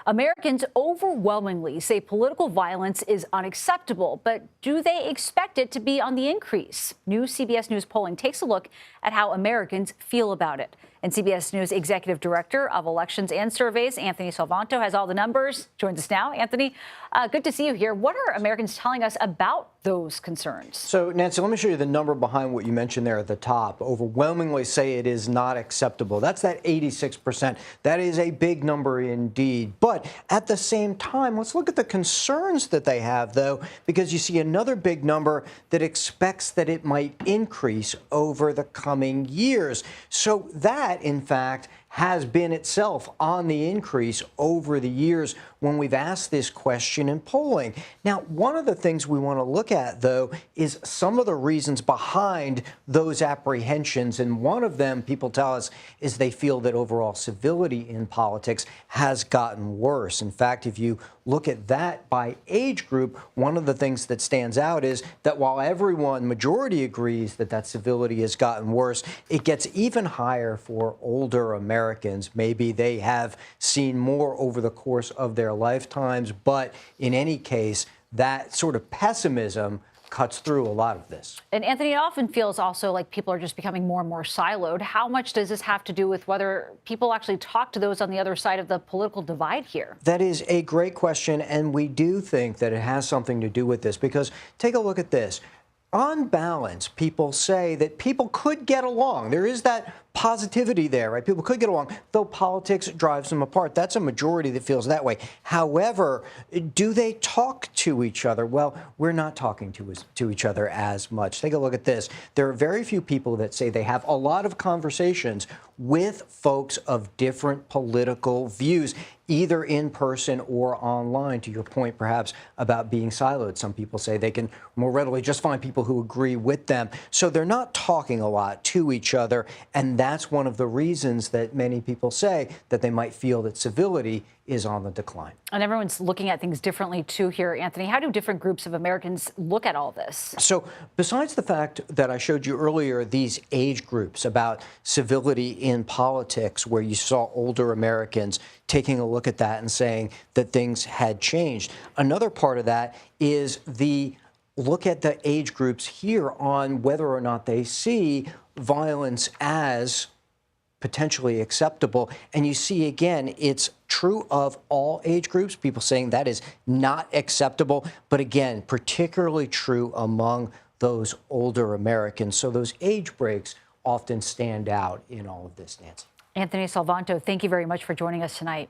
Americans overwhelmingly say political violence is unacceptable, but do they expect it to be on the increase? New CBS News polling takes a look at how Americans feel about it. And CBS News Executive Director of Elections and Surveys, Anthony Salvanto, has all the numbers. Joins us now. Anthony, good to see you here. What are Americans telling us about those concerns? So, Nancy, let me show you the number behind what you mentioned there at the top. Overwhelmingly say it is not acceptable. That's that 86%. That is a big number indeed. But at the same time, let's look at the concerns that they have, though, because you see another big number that expects that it might increase over the coming years. So that, in fact, has been itself on the increase over the years when we've asked this question in polling. Now, one of the things we want to look at, though, is some of the reasons behind those apprehensions. And one of them, people tell us, is they feel that overall civility in politics has gotten worse. In fact, if you look at that by age group, one of the things that stands out is that while everyone, majority agrees that that civility has gotten worse, it gets even higher for older Americans. Maybe they have seen more over the course of their lifetimes, but in any case, that sort of pessimism cuts through a lot of this. And Anthony, it often feels also like people are just becoming more and more siloed. How much does this have to do with whether people actually talk to those on the other side of the political divide here? That is a great question, and we do think that it has something to do with this, because take a look at this. On balance, people say that people could get along. There is that positivity there, right? People could get along, though politics drives them apart. That's a majority that feels that way. However, do they talk to each other? Well, we're not talking to each other as much. Take a look at this. There are very few people that say they have a lot of conversations with folks of different political views, either in person or online. To your point, perhaps, about being siloed. Some people say they can more readily just find people who agree with them. So they're not talking a lot to each other, and that's one of the reasons that many people say that they might feel that civility is on the decline. And everyone's looking at things differently, too, here, Anthony. How do different groups of Americans look at all this? So besides the fact that I showed you earlier, these age groups about civility in politics, where you saw older Americans taking a look at that and saying that things had changed, another part of that is the look at the age groups here on whether or not they see violence as potentially acceptable. And you see, again, it's true of all age groups, people saying that is not acceptable. But again, particularly true among those older Americans. So those age breaks often stand out in all of this, Nancy. Anthony Salvanto, thank you very much for joining us tonight.